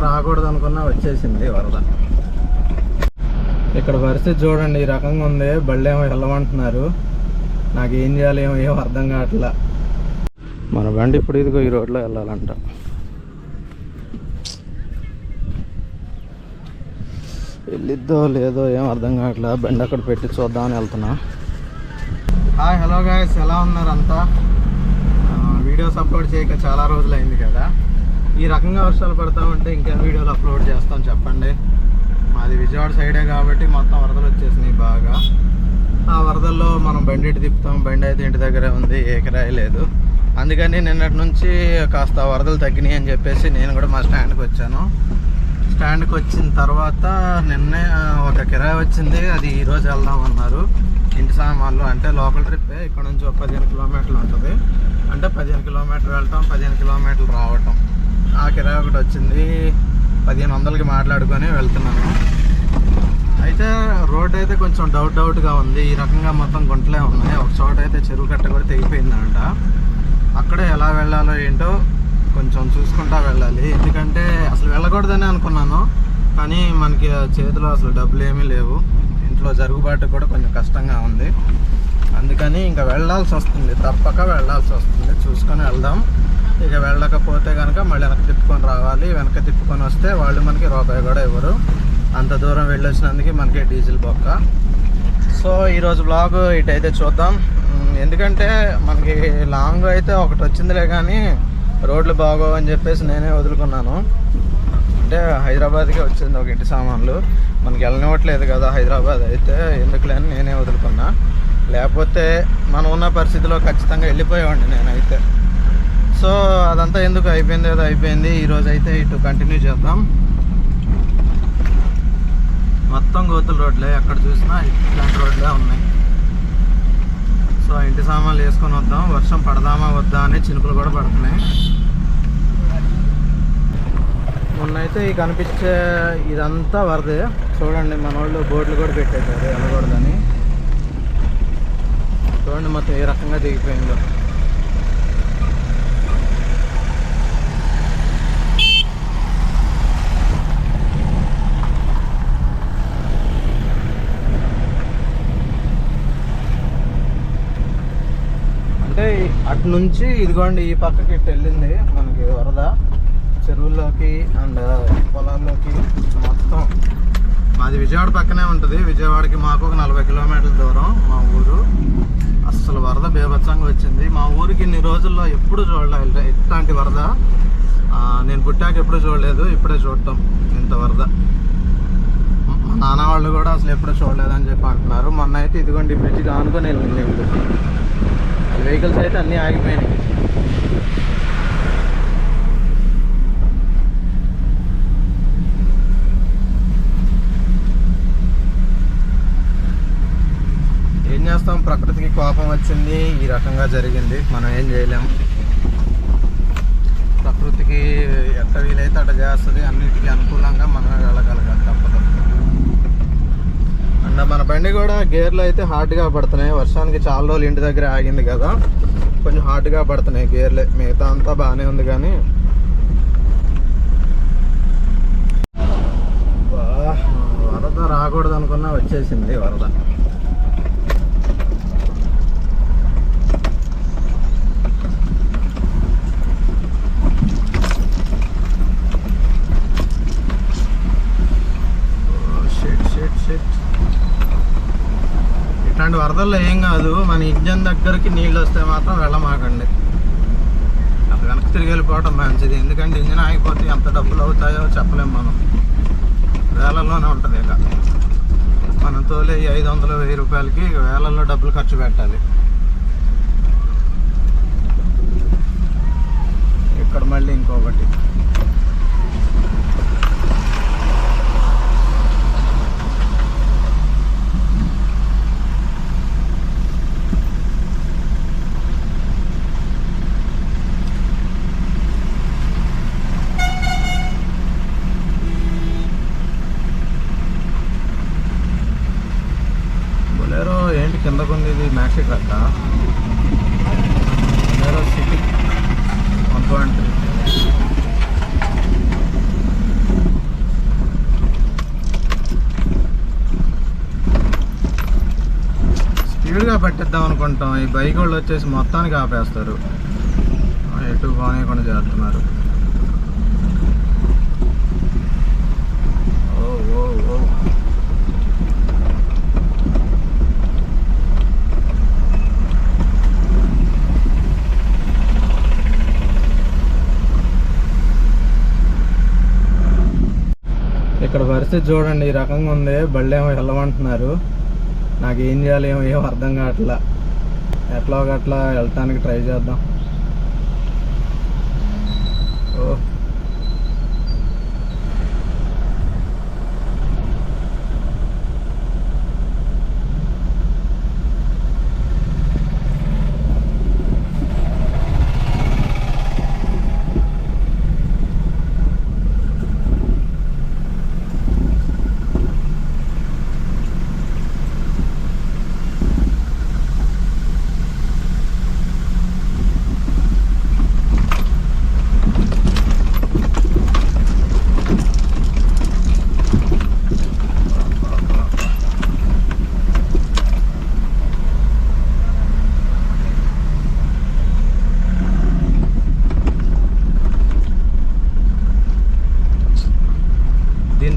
రాకూడదు అనుకున్నా వచ్చేసింది వరద. ఇక్కడ పరిస్థితి చూడండి, ఈ రకంగా ఉంది. బళ్ళేమో వెళ్ళమంటున్నారు, నాకు ఏం చేయాలి ఏం అర్థం కావట్లా. మన బండి ఇప్పుడు ఇదిగో ఈ రోడ్లో వెళ్ళాలంట. వెళ్ళిద్దో లేదో ఏం అర్థం కావట్లా. బండి అక్కడ పెట్టి చూద్దామని వెళ్తున్నా. హాయ్, హలో గాయస్, ఎలా ఉన్నారు అంతా? వీడియోస్ అప్లోడ్ చేయక చాలా రోజులు అయింది కదా. ఈ రకంగా వర్షాలు పడతామంటే ఇంకేం వీడియోలు అప్లోడ్ చేస్తాం చెప్పండి. మాది విజయవాడ సైడే కాబట్టి మొత్తం వరదలు వచ్చేసినాయి బాగా. ఆ వరదల్లో మనం బండి ఇటు తిప్పుతాం, బండి అయితే ఇంటి దగ్గరే ఉంది, ఏ కిరాయి లేదు. అందుకని నిన్నటి నుంచి కాస్త వరదలు తగ్గినాయి అని చెప్పేసి నేను కూడా మా స్టాండ్కి వచ్చాను. స్టాండ్కి వచ్చిన తర్వాత నిన్నే ఒక కిరాయి వచ్చింది, అది ఈరోజు వెళ్దాం అన్నారు. ఇంటి సామాన్లు అంటే లోకల్ ట్రిప్పే, ఇక్కడ నుంచి ఒక 15 కిలోమీటర్లు ఉంటుంది. అంటే 15 కిలోమీటర్లు వెళ్ళటం, 15 కిలోమీటర్లు రావటం. ఆ కిరాయి ఒకటి వచ్చింది, 1500కి మాట్లాడుకొని వెళ్తున్నాను. అయితే రోడ్ అయితే కొంచెం డౌట్గా ఉంది. ఈ రకంగా మొత్తం గుంటలే ఉన్నాయి. ఒక చోట అయితే చెరువు కట్ట కూడా తెగిపోయిందంట. అక్కడే ఎలా వెళ్ళాలో ఏంటో కొంచెం చూసుకుంటా వెళ్ళాలి. ఎందుకంటే అసలు వెళ్ళకూడదని అనుకున్నాను, కానీ మనకి చేతిలో అసలు డబ్బులు ఏమీ లేవు. ఇంట్లో జరుగుబాటు కూడా కొంచెం కష్టంగా ఉంది. అందుకని ఇంకా వెళ్ళాల్సి వస్తుంది, తప్పక వెళ్ళాల్సి వస్తుంది. చూసుకొని వెళ్దాం. ఇక వెళ్ళకపోతే కనుక మళ్ళీ వెనక్కి తిప్పుకొని రావాలి. వెనక్కి తిప్పుకొని వస్తే వాళ్ళు మనకి రూపాయి కూడా ఇవ్వరు. అంత దూరం వెళ్ళొచ్చినందుకు మనకి డీజిల్ బొక్క. సో ఈరోజు బ్లాగ్ ఇటైతే చూద్దాం. ఎందుకంటే మనకి లాంగ్ అయితే ఒకటి వచ్చిందిలే, కానీ రోడ్లు బాగోవని చెప్పేసి నేనే వదులుకున్నాను. అంటే హైదరాబాద్కే వచ్చింది ఒక ఇంటి సామాన్లు, మనకి వెళ్ళనివ్వట్లేదు కదా హైదరాబాద్ అయితే, ఎందుకులే అని నేనే వదులుకున్నా. లేకపోతే మనం ఉన్న పరిస్థితిలో ఖచ్చితంగా వెళ్ళిపోయేవాడిని నేనైతే. సో అదంతా ఎందుకు, అయిపోయింది ఏదో అయిపోయింది. ఈరోజు అయితే ఇటు కంటిన్యూ చేద్దాం. మొత్తం గోతుల రోడ్లే, ఎక్కడ చూసినా ఇట్లాంటి రోడ్లే ఉన్నాయి. సో ఇంటి సామాన్లు వేసుకొని వద్దాం. వర్షం పడదామా వద్దా అని చినుకులు కూడా పడుతున్నాయి. మొన్నైతే ఈ కనిపించే ఇదంతా వరదే. చూడండి, మన వాళ్ళు బోర్డులు కూడా పెట్టేశారు వెళ్ళకూడదని. చూడండి మొత్తం ఏ రకంగా దిగిపోయిందో. అంటే అటు నుంచి ఇదిగోండి ఈ పక్కకి ఇటు వెళ్ళింది మనకి వరద, చెరువుల్లోకి అండ్ పొలాల్లోకి మొత్తం. మాది విజయవాడ పక్కనే ఉంటుంది. విజయవాడకి మాకు ఒక 40 కిలోమీటర్ల దూరం మా ఊరు. అస్సలు వరద బేభత్సంగా వచ్చింది. మా ఊరికి ఇన్ని రోజుల్లో ఎప్పుడు చూడలేదు ఇట్లాంటి వరద. నేను పుట్టాక ఎప్పుడు చూడలేదు, ఇప్పుడే చూడటం ఇంత వరద. మా నాన్న వాళ్ళు కూడా అసలు ఎప్పుడు చూడలేదని చెప్పి అంటున్నారు. మొన్న అయితే ఇదిగోండి బ్రిడ్జికి ఆనుకొని వెళ్ళింది. వెహికల్స్ అయితే అన్నీ ఆగిపోయినాయి. ఏం చేస్తాం, ప్రకృతికి కోపం వచ్చింది, ఈ రకంగా జరిగింది. మనం ఏం చేయలేం. ప్రకృతికి ఎట్ట వీలైతే అట్ట చేస్తుంది. అన్నిటికీ అనుకూలంగా మనమే వెళ్ళగలగాలి, తప్పదు. అండ్ మన బండి కూడా గేర్లు అయితే హార్డ్గా పడుతున్నాయి. వర్షానికి చాలా రోజులు ఇంటి దగ్గర ఆగింది కదా, కొంచెం హార్డ్గా పడుతున్నాయి గేర్లే. మిగతా అంతా బాగానే ఉంది, కానీ వరద రాకూడదు అనుకున్నా వచ్చేసింది వరద. ఇట్లాంటి వరదల్లో ఏం కాదు, మన ఇంజన్ దగ్గరికి నీళ్ళు వస్తే మాత్రం వెళ్ళమాకండి. అక్కడ వెనక్కి తిరిగి వెళ్ళిపోవటం మంచిది. ఎందుకంటే ఇంజన్ ఆగిపోతే ఎంత డబ్బులు అవుతాయో చెప్పలేము మనం. వేలల్లోనే ఉంటుంది. ఇక మనం తోలే 500, 1000 రూపాయలకి వేలల్లో డబ్బులు ఖర్చు పెట్టాలి. ఇక్కడ మళ్ళీ ఇంకొకటి. ఏంటి కిందకు ఉంది, ఇది మ్యాక్సీ ట్రక్, సిటీ 1.3. పట్టిద్దాం అనుకుంటాం, ఈ బైక్ వాళ్ళు వచ్చేసి మొత్తానికి ఆపేస్తారు, ఎటు పోనీయకుండా చేస్తున్నారు. ఓ ఓ ఓ ఇక్కడ పరిస్థితి చూడండి, ఈ రకంగా ఉంది. బళ్ళు ఏమో వెళ్ళమంటున్నారు, నాకు ఏం చేయాలి ఏం అర్థం కావట్లా. ఎట్లా ఒకట్లా వెళ్ళటానికి ట్రై చేద్దాం. ఓ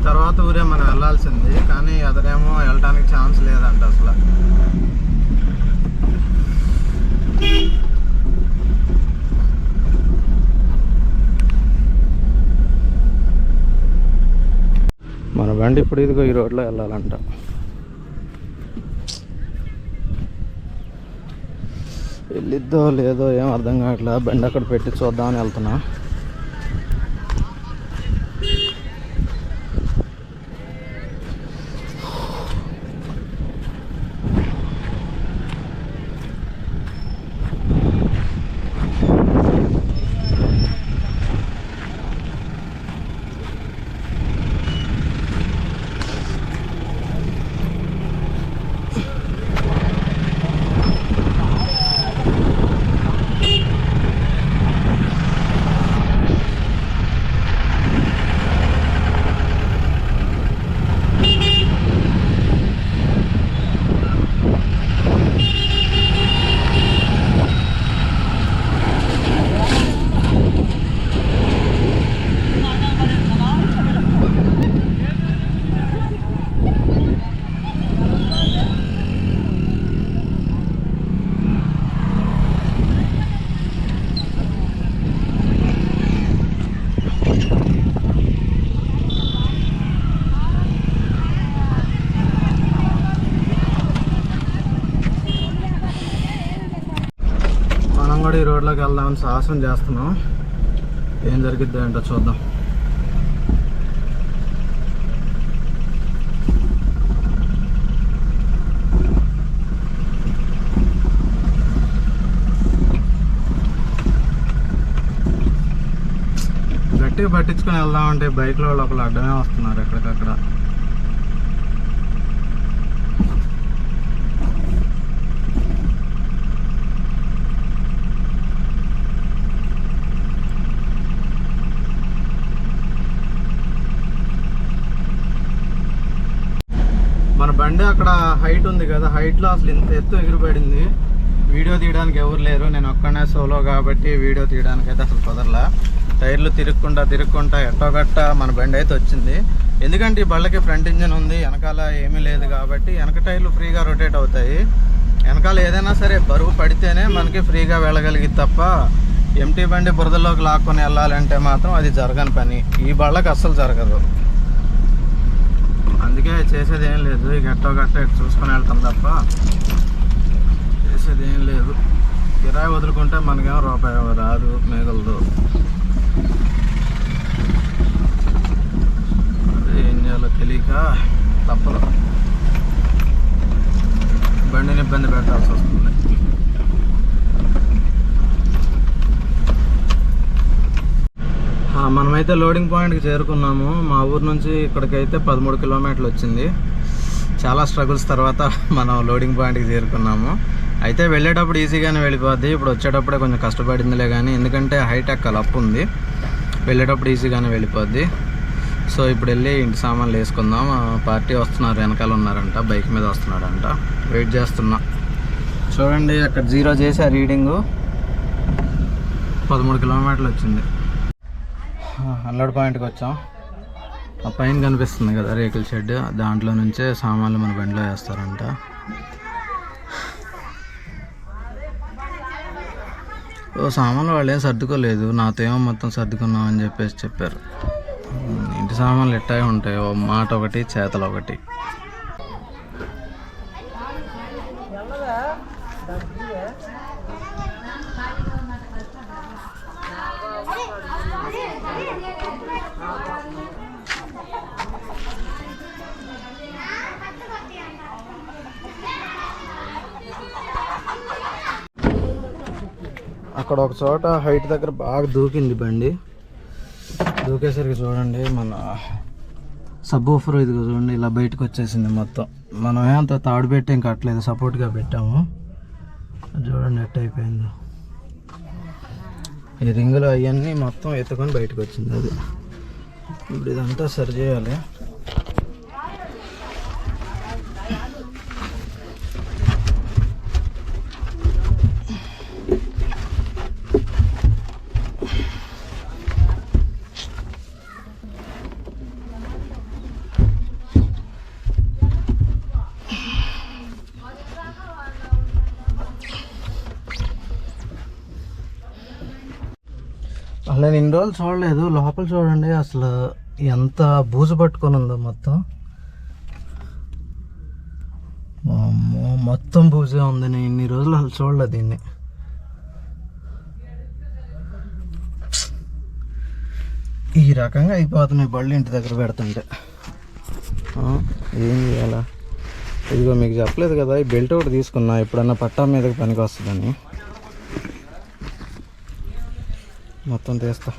తర్వాత ఊరే మనం వెళ్ళాల్సింది, కానీ అదనేమో వెళ్ళడానికి ఛాన్స్ లేదంట అసలు. మన బండి ఇప్పుడు ఇదిగో ఈ రోడ్లో వెళ్ళాలంట. వెళ్ళిద్దో లేదో ఏం అర్థం కావట్లా. బండి అక్కడ పెట్టి చూద్దామని వెళ్తున్నా. ఈ రోడ్లోకి వెళ్దామని సాహసం చేస్తున్నాం, ఏం జరిగిద్దో ఏంటో చూద్దాం. గట్టిగా పట్టించుకొని వెళ్దామంటే బైక్లో వాళ్ళు ఒకళ్ళు అడ్డమే వస్తున్నారు ఎక్కడికక్కడ. మన బండి అక్కడ హైట్ ఉంది కదా, హైట్లో అసలు ఇంత ఎత్తు ఎగిరిపడింది. వీడియో తీయడానికి ఎవరు లేరు, నేను ఒక్కనే సోలో కాబట్టి వీడియో తీయడానికి అయితే అసలు కుదరలా. టైర్లు తిరుక్కుంటా ఎట్టోగట్ట మన బండి అయితే వచ్చింది. ఎందుకంటే ఈ బళ్ళకి ఫ్రంట్ ఇంజిన్ ఉంది, వెనకాల ఏమీ లేదు కాబట్టి వెనక టైర్లు ఫ్రీగా రొటేట్ అవుతాయి. వెనకాల ఏదైనా సరే బరువు పడితేనే మనకి ఫ్రీగా వెళ్ళగలిగింది తప్ప ఎంటీ బండి బురదలోకి లాక్కొని వెళ్ళాలంటే మాత్రం అది జరగని పని. ఈ బళ్ళకి అస్సలు జరగదు. అందుకే చేసేది ఏం లేదు, ఇక ఎట్టోగట్ట ఇటు చూసుకొని వెళ్తాం తప్ప చేసేది ఏం లేదు. కిరాయి వదులుకుంటే మనకేమో రూపాయి రాదు, మిగలదు. అదే ఏం చేయాలో తెలియక తప్పదు, బండిని ఇబ్బంది పెట్టాల్సి వస్తుంది. మనమైతే లోడింగ్ పాయింట్కి చేరుకున్నాము. మా ఊరు నుంచి ఇక్కడికైతే 13 కిలోమీటర్లు వచ్చింది. చాలా స్ట్రగుల్స్ తర్వాత మనం లోడింగ్ పాయింట్కి చేరుకున్నాము. అయితే వెళ్ళేటప్పుడు ఈజీగానే వెళ్ళిపోద్ది, ఇప్పుడు వచ్చేటప్పుడే కొంచెం కష్టపడిందిలే కానీ, ఎందుకంటే హైటెక్ అప్ ఉంది. వెళ్ళేటప్పుడు ఈజీగానే వెళ్ళిపోద్ది. సో ఇప్పుడు వెళ్ళి ఇంటి సామాన్లు వేసుకుందాం. పార్టీ వస్తున్నారు, వెనకాల ఉన్నారంట, బైక్ మీద వస్తున్నాడంట, వెయిట్ చేస్తున్నా. చూడండి అక్కడ 0 చేసా రీడింగు, 13 కిలోమీటర్లు వచ్చింది. అల్లడి పాయింట్కి వచ్చాం. ఆ పైన కనిపిస్తుంది కదా రేకుల షెడ్, దాంట్లో నుంచే సామాన్లు మన బండిలో వేస్తారంట. సామాన్లు వాళ్ళు ఏం సర్దుకోలేదు, నాతో ఏమో మొత్తం సర్దుకున్నాం అని చెప్పేసి చెప్పారు. ఇంటి సామాన్లు ఎట్టాగే ఉంటాయి, ఓ మాట ఒకటి చేతలు ఒకటి. అక్కడ ఒక చోట హైట్ దగ్గర బాగా దూకింది బండి. దూకేసరికి చూడండి మన సబ్ ఊఫర్ ఇది చూడండి ఇలా బయటకు వచ్చేసింది మొత్తం. మనం ఏమంత తాడు పెట్టి ఇంకా కట్టలేదు, సపోర్ట్గా పెట్టాము. చూడండి ఎట్ అయిపోయింది. ఈ రింగులు అవన్నీ మొత్తం ఎత్తుకొని బయటకు వచ్చింది అది. ఇప్పుడు ఇదంతా సరి చేయాలి. అలా ఇన్ని రోజులు చూడలేదు. లోపల చూడండి అసలు ఎంత బూజు పట్టుకొని ఉందో మొత్తం. మొత్తం బూజే ఉంది. నేను ఇన్ని రోజులు అసలు చూడలేదు దీన్ని. ఈ రకంగా అయిపోతున్నాయి బళ్ళు ఇంటి దగ్గర పెడుతుంటే. ఏం చేయాలా? ఇదిగో మీకు చెప్పలేదు కదా, ఈ బెల్ట్ ఒకటి తీసుకున్నా, ఎప్పుడన్నా పట్టా మీదకి పనికి వస్తుందని. మొత్తం తీస్తా.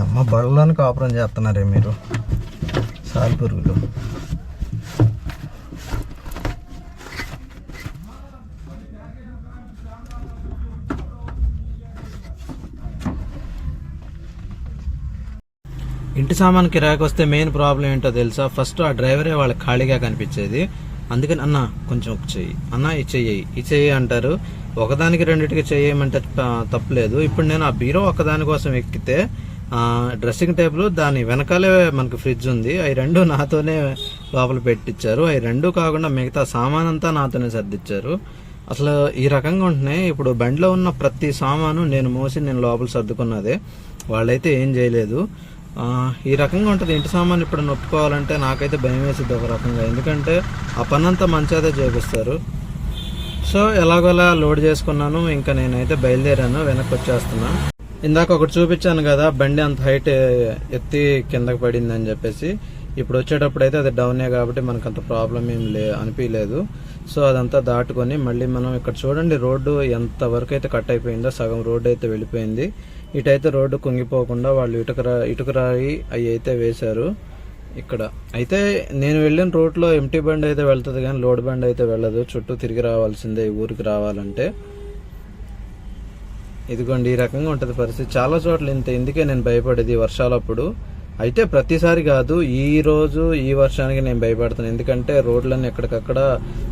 అమ్మ బళ్ళని కాపురం చేస్తున్నారే మీరు సాలిపురుగులు. ఇంటి సామాన్ కిరాకి వస్తే మెయిన్ ప్రాబ్లం ఏంటో తెలుసా? ఫస్ట్ ఆ డ్రైవరే వాళ్ళకి ఖాళీగా కనిపించేది. అందుకని అన్న కొంచెం ఒక చెయ్యి, అన్న ఈ చెయ్యి అంటారు. ఒకదానికి రెండింటికి చెయ్యమంటే తప్పలేదు. ఇప్పుడు నేను ఆ బీరో ఒకదాని కోసం ఎక్కితే డ్రెస్సింగ్ టేబుల్ దాని వెనకాలే మనకు ఫ్రిడ్జ్ ఉంది, అవి రెండు నాతోనే లోపల పెట్టించారు. అవి రెండు కాకుండా మిగతా సామాన్ అంతా నాతోనే సర్దిచ్చారు. అసలు ఈ రకంగా ఉంటున్నాయి. ఇప్పుడు బండిలో ఉన్న ప్రతి సామాను నేను మోసి నేను లోపల సర్దుకున్నదే, వాళ్ళైతే ఏం చేయలేదు. ఈ రకంగా ఉంటుంది ఇంటి సామాన్. ఇప్పుడు నొప్పుకోవాలంటే నాకైతే భయం వేసిద్ది ఒక రకంగా, ఎందుకంటే ఆ పనంతా మంచిదే చేపిస్తారు. సో ఎలాగోలా లోడ్ చేసుకున్నాను. ఇంకా నేనైతే బయలుదేరాను, వెనక్కి వచ్చేస్తున్నా. ఇందాక ఒకటి చూపించాను కదా బండి అంత హైట్ ఎత్తి కిందకి పడింది అని చెప్పేసి. ఇప్పుడు వచ్చేటప్పుడు అయితే అది డౌనే కాబట్టి మనకు అంత ప్రాబ్లం ఏం అనిపించలేదు. సో అదంతా దాటుకొని మళ్ళీ మనం ఇక్కడ చూడండి రోడ్డు ఎంత వరకు అయితే కట్ అయిపోయిందో, సగం రోడ్డు అయితే వెళ్ళిపోయింది. ఇటైతే రోడ్డు కుంగిపోకుండా వాళ్ళు ఇటుకరాయి అవి అయితే వేశారు. ఇక్కడ అయితే నేను వెళ్ళిన రూట్లో ఎంటీ బండి అయితే వెళ్తుంది కానీ లోడ్ బండి అయితే వెళ్ళదు, చుట్టూ తిరిగి రావాల్సిందే ఈ ఊరికి రావాలంటే. ఇదిగోండి ఈ రకంగా ఉంటుంది పరిస్థితి. చాలా చోట్ల ఇంత, ఇందుకే నేను భయపడేది వర్షాలప్పుడు. అయితే ప్రతిసారి కాదు, ఈ వర్షానికి నేను భయపడతాను. ఎందుకంటే రోడ్లన్నీ ఎక్కడికక్కడ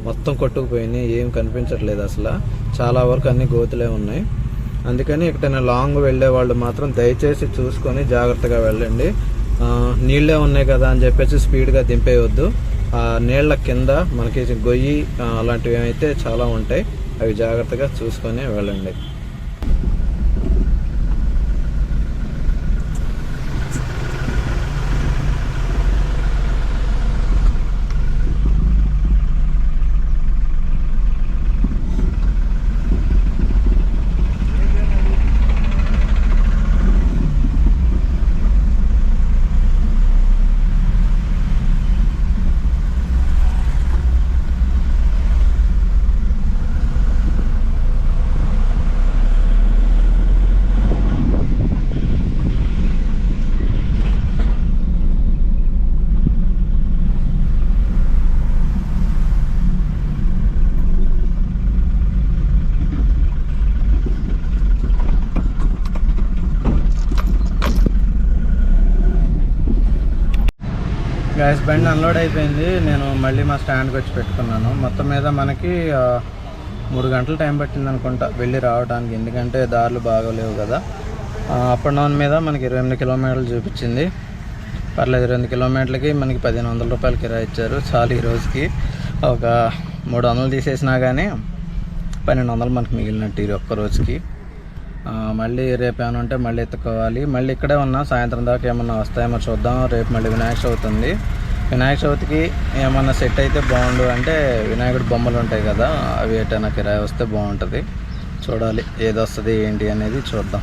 మొత్తం కొట్టుకుపోయినాయి, ఏం కనిపించట్లేదు అసలు. చాలా వరకు అన్ని గోతులే ఉన్నాయి. అందుకని ఎక్కడైనా లాంగ్ వెళ్లే వాళ్ళు మాత్రం దయచేసి చూసుకొని జాగ్రత్తగా వెళ్ళండి. నీళ్లే ఉన్నాయి కదా అని చెప్పేసి స్పీడ్గా దింపేయొద్దు. నీళ్ల కింద మనకి గొయ్యి అలాంటివి అయితే చాలా ఉంటాయి, అవి జాగ్రత్తగా చూసుకొని వెళ్ళండి. గ్యాస్ బండి అన్లోడ్ అయిపోయింది. నేను మళ్ళీ మా స్టాండ్కి వచ్చి పెట్టుకున్నాను. మొత్తం మీద మనకి 3 గంటలు టైం పట్టింది అనుకుంటా వెళ్ళి రావడానికి, ఎందుకంటే దారులు బాగోలేవు కదా. అప్ అండ్ డౌన్ మీద మనకి 28 కిలోమీటర్లు చూపించింది. పర్లేదు, 28 కిలోమీటర్లకి మనకి 1500 రూపాయలు కిరాయి ఇచ్చారు. చాలు ఈ రోజుకి ఒక 300 తీసేసినా కానీ 1200 మనకి మిగిలినట్టు ఈ ఒక్క రోజుకి. మళ్ళీ రేపు ఏమైనా ఉంటే మళ్ళీ ఎత్తుకోవాలి. మళ్ళీ ఇక్కడే ఉన్నా, సాయంత్రం దాకా ఏమన్నా వస్తాయేమో చూద్దాం. రేపు మళ్ళీ వినాయక చవితి ఉంది. వినాయక చవితికి ఏమన్నా సెట్ అయితే బాగుండు అంటే వినాయకుడి బొమ్మలు ఉంటాయి కదా, అవి ఎటైనా కిరాయి వస్తే బాగుంటుంది. చూడాలి ఏది వస్తుంది ఏంటి అనేది చూద్దాం.